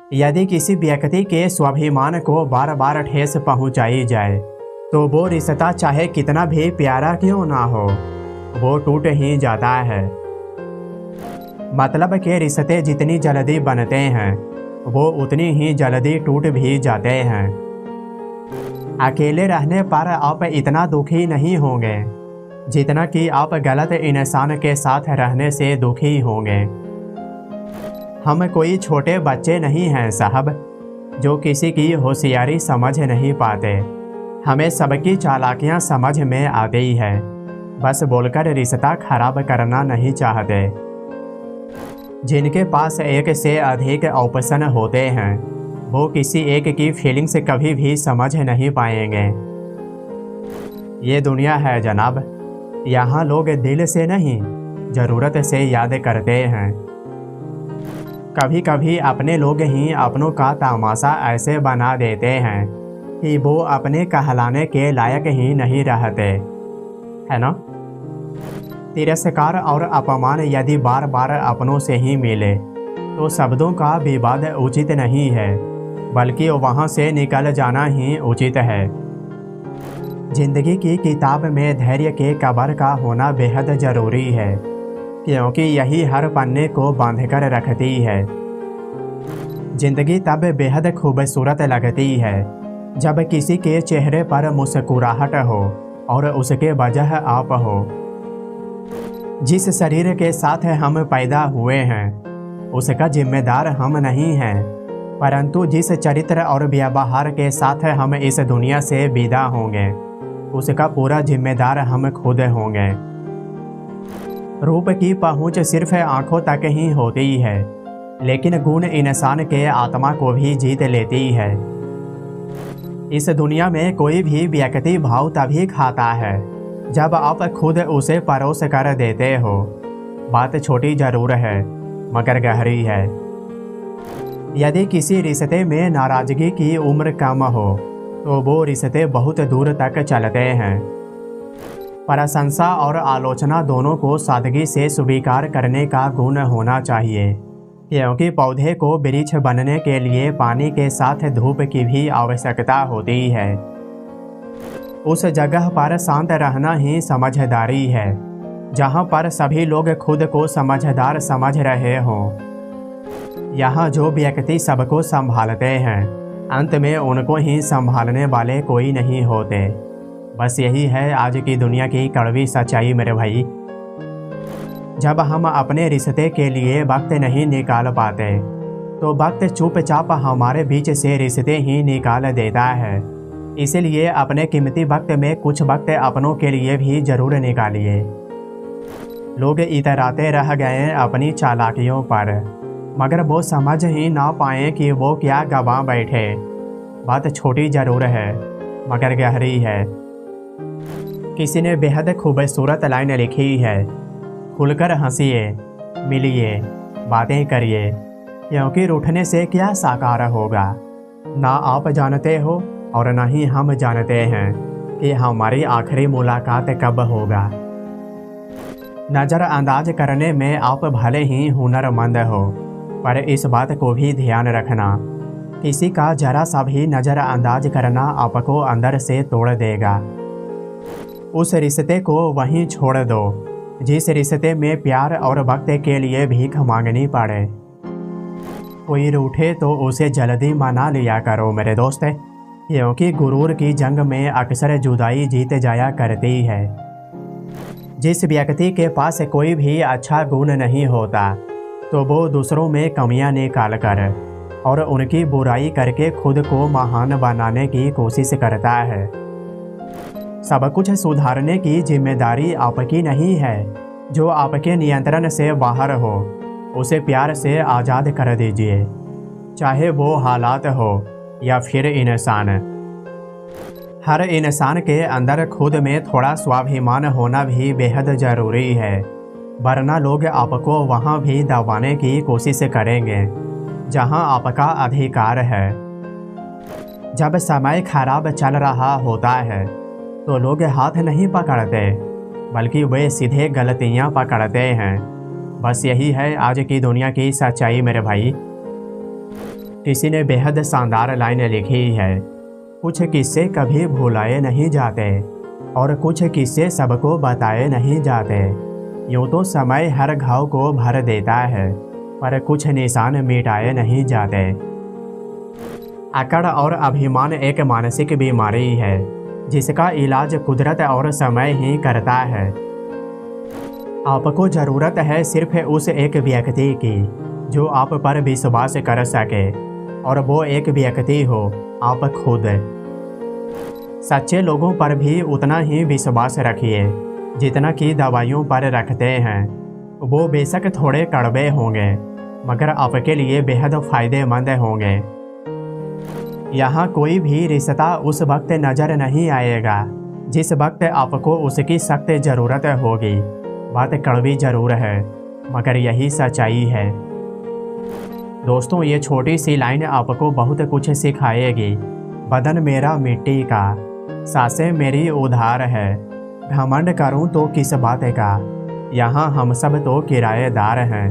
यदि किसी व्यक्ति के स्वाभिमान को बार बार ठेस पहुंचाई जाए तो वो रिश्ता चाहे कितना भी प्यारा क्यों ना हो, वो टूट ही जाता है। मतलब के रिश्ते जितनी जल्दी बनते हैं वो उतनी ही जल्दी टूट भी जाते हैं। अकेले रहने पर आप इतना दुखी नहीं होंगे जितना कि आप गलत इंसान के साथ रहने से दुखी होंगे। हम कोई छोटे बच्चे नहीं हैं साहब, जो किसी की होशियारी समझ नहीं पाते। हमें सबकी चालाकियां समझ में आती है, बस बोलकर रिश्ता खराब करना नहीं चाहते। जिनके पास एक से अधिक ऑप्शन होते हैं वो किसी एक की फीलिंग्स कभी भी समझ नहीं पाएंगे। ये दुनिया है जनाब, यहाँ लोग दिल से नहीं ज़रूरत से याद करते हैं। कभी कभी अपने लोग ही अपनों का तमाशा ऐसे बना देते हैं कि वो अपने कहलाने के लायक ही नहीं रहते, है ना। तिरस्कार और अपमान यदि बार बार अपनों से ही मिले तो शब्दों का विवाद उचित नहीं है, बल्कि वहाँ से निकल जाना ही उचित है। जिंदगी की किताब में धैर्य के कबर का होना बेहद ज़रूरी है, क्योंकि यही हर पन्ने को बांधकर रखती है। जिंदगी तब बेहद खूबसूरत लगती है जब किसी के चेहरे पर मुस्कुराहट हो और उसके वजह आप हो। जिस शरीर के साथ हम पैदा हुए हैं उसका जिम्मेदार हम नहीं हैं, परंतु जिस चरित्र और व्यवहार के साथ हम इस दुनिया से विदा होंगे उसका पूरा जिम्मेदार हम खुद होंगे। रूप की पहुंच सिर्फ आंखों तक ही होती है, लेकिन गुण इंसान के आत्मा को भी जीत लेती है। इस दुनिया में कोई भी व्यक्ति भाव तभी खाता है जब आप खुद उसे परोस कर देते हो। बात छोटी जरूर है मगर गहरी है। यदि किसी रिश्ते में नाराजगी की उम्र कम हो तो वो रिश्ते बहुत दूर तक चलते हैं। प्रशंसा और आलोचना दोनों को सादगी से स्वीकार करने का गुण होना चाहिए, क्योंकि पौधे को वृक्ष बनने के लिए पानी के साथ धूप की भी आवश्यकता होती है। उस जगह पर शांत रहना ही समझदारी है जहाँ पर सभी लोग खुद को समझदार समझ रहे हों। यहाँ जो व्यक्ति सबको संभालते हैं अंत में उनको ही संभालने वाले कोई नहीं होते। बस यही है आज की दुनिया की कड़वी सच्चाई मेरे भाई। जब हम अपने रिश्ते के लिए वक्त नहीं निकाल पाते तो वक्त चुपचाप हमारे बीच से रिश्ते ही निकाल देता है। इसलिए अपने कीमती वक्त में कुछ वक्त अपनों के लिए भी जरूर निकालिए। लोग इतराते रह गए अपनी चालाकियों पर, मगर वो समझ ही ना पाए कि वो क्या गंवा बैठे। बात छोटी जरूर है मगर गहरी है। किसी ने बेहद खूबसूरत लाइन लिखी है, खुलकर हंसिए, मिलिए, बातें करिए, क्योंकि रूठने से क्या साकार होगा। ना आप जानते हो और ना ही हम जानते हैं कि हमारी आखिरी मुलाकात कब होगा। नज़रअंदाज करने में आप भले ही हुनरमंद हो, पर इस बात को भी ध्यान रखना, किसी का जरा सा भी नज़रअंदाज करना आपको अंदर से तोड़ देगा। उस रिश्ते को वहीं छोड़ दो जिस रिश्ते में प्यार और वक्त के लिए भीख मांगनी पड़े। कोई रूठे तो उसे जल्दी मना लिया करो मेरे दोस्त, क्योंकि गुरूर की जंग में अक्सर जुदाई जीत जाया करती है। जिस व्यक्ति के पास कोई भी अच्छा गुण नहीं होता तो वो दूसरों में कमियां निकाल कर और उनकी बुराई करके खुद को महान बनाने की कोशिश करता है। सब कुछ सुधारने की जिम्मेदारी आपकी नहीं है। जो आपके नियंत्रण से बाहर हो उसे प्यार से आज़ाद कर दीजिए, चाहे वो हालात हो या फिर इंसान। हर इंसान के अंदर खुद में थोड़ा स्वाभिमान होना भी बेहद ज़रूरी है, वरना लोग आपको वहाँ भी दबाने की कोशिश करेंगे जहाँ आपका अधिकार है। जब समय खराब चल रहा होता है तो लोग हाथ नहीं पकड़ते, बल्कि वे सीधे गलतियाँ पकड़ते हैं। बस यही है आज की दुनिया की सच्चाई मेरे भाई। किसी ने बेहद शानदार लाइन लिखी है, कुछ किस्से कभी भुलाए नहीं जाते और कुछ किस्से सबको बताए नहीं जाते। यूँ तो समय हर घाव को भर देता है, पर कुछ निशान मिटाए नहीं जाते। अकड़ और अभिमान एक मानसिक बीमारी है, जिसका इलाज कुदरत और समय ही करता है। आपको ज़रूरत है सिर्फ उस एक व्यक्ति की जो आप पर विश्वास कर सके, और वो एक व्यक्ति हो आप खुद। सच्चे लोगों पर भी उतना ही विश्वास रखिए जितना कि दवाइयों पर रखते हैं। वो बेशक थोड़े कड़वे होंगे, मगर आपके लिए बेहद फ़ायदेमंद होंगे। यहाँ कोई भी रिश्ता उस वक्त नज़र नहीं आएगा जिस वक्त आपको उसकी सख्त ज़रूरत होगी। बात कड़वी ज़रूर है, मगर यही सच्चाई है। दोस्तों, ये छोटी सी लाइन आपको बहुत कुछ सिखाएगी। बदन मेरा मिट्टी का, सांसें मेरी उधार है, घमंड करूं तो किस बात का, यहाँ हम सब तो किराएदार हैं।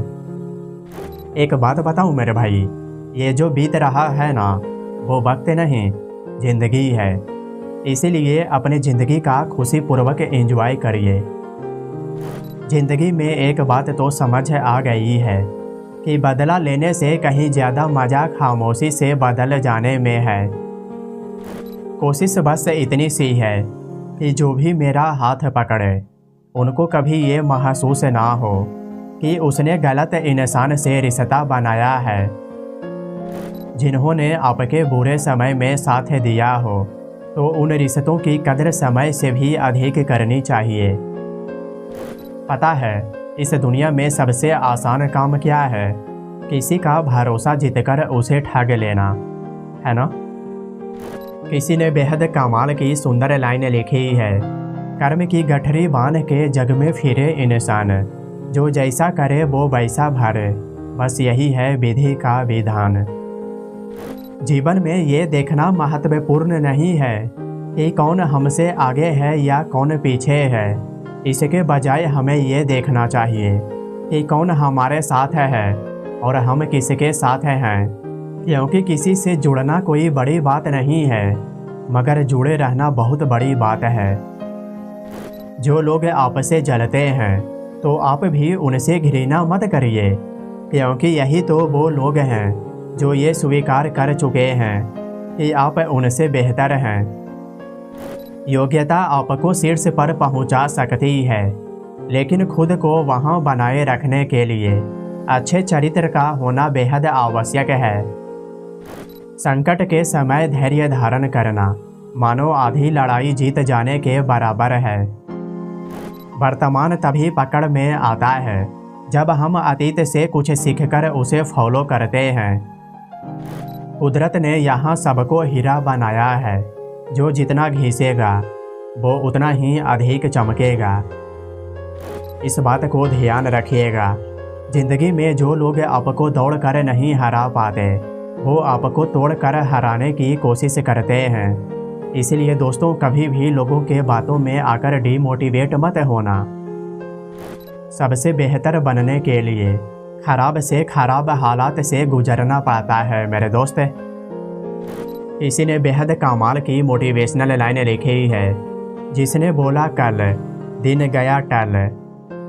एक बात बताऊं मेरे भाई, ये जो बीत रहा है ना, वो वक्त नहीं, ज़िंदगी है। इसीलिए अपनी ज़िंदगी का खुशीपूर्वक एंजॉय करिए। ज़िंदगी में एक बात तो समझ आ गई है कि बदला लेने से कहीं ज़्यादा मज़ा खामोशी से बदल जाने में है। कोशिश बस इतनी सी है कि जो भी मेरा हाथ पकड़े, उनको कभी ये महसूस ना हो कि उसने गलत इंसान से रिश्ता बनाया है। जिन्होंने आपके बुरे समय में साथ दिया हो, तो उन रिश्तों की कदर समय से भी अधिक करनी चाहिए। पता है, इस दुनिया में सबसे आसान काम क्या है? किसी का भरोसा जीतकर उसे ठग लेना, है ना? किसी ने बेहद कमाल की सुंदर लाइन लिखी है, कर्म की गठरी बांध के जग में फिरे इंसान, जो जैसा करे वो वैसा भरे, बस यही है विधि का विधान। जीवन में ये देखना महत्वपूर्ण नहीं है कि कौन हमसे आगे है या कौन पीछे है। इसके बजाय हमें ये देखना चाहिए कि कौन हमारे साथ है और हम किसके साथ हैं। क्योंकि किसी से जुड़ना कोई बड़ी बात नहीं है, मगर जुड़े रहना बहुत बड़ी बात है। जो लोग आपसे जलते हैं, तो आप भी उनसे घृणा मत करिए, क्योंकि यही तो वो लोग हैं जो ये स्वीकार कर चुके हैं कि आप उनसे बेहतर हैं। योग्यता आपको शीर्ष पर पहुंचा सकती है, लेकिन खुद को वहां बनाए रखने के लिए अच्छे चरित्र का होना बेहद आवश्यक है। संकट के समय धैर्य धारण करना मानो आधी लड़ाई जीत जाने के बराबर है। वर्तमान तभी पकड़ में आता है जब हम अतीत से कुछ सीखकर उसे फॉलो करते हैं। कुदरत ने यहाँ सबको हीरा बनाया है, जो जितना घिसेगा वो उतना ही अधिक चमकेगा। इस बात को ध्यान रखिएगा। जिंदगी में जो लोग आपको दौड़ कर नहीं हरा पाते, वो आपको तोड़ कर हराने की कोशिश करते हैं। इसलिए दोस्तों, कभी भी लोगों के बातों में आकर डीमोटिवेट मत होना। सबसे बेहतर बनने के लिए खराब से खराब हालात से गुजरना पड़ता है मेरे दोस्त। किसी ने बेहद कमाल की मोटिवेशनल लाइन लिखी है, जिसने बोला कल दिन गया टल,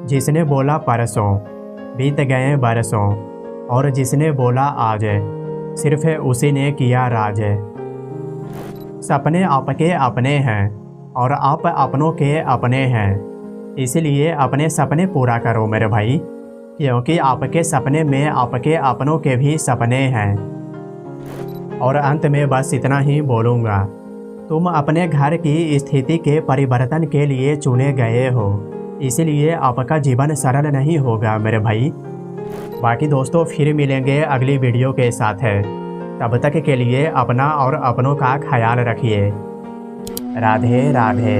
जिसने बोला परसों बीत गए बरसों, और जिसने बोला आज सिर्फ उसी ने किया राज। सपने आपके अपने हैं और आप अपनों के अपने हैं। इसलिए अपने सपने पूरा करो मेरे भाई, क्योंकि आपके सपने में आपके अपनों के भी सपने हैं। और अंत में बस इतना ही बोलूँगा, तुम अपने घर की स्थिति के परिवर्तन के लिए चुने गए हो, इसलिए आपका जीवन सरल नहीं होगा मेरे भाई। बाकी दोस्तों, फिर मिलेंगे अगली वीडियो के साथ। तब तक के लिए अपना और अपनों का ख्याल रखिए। राधे राधे।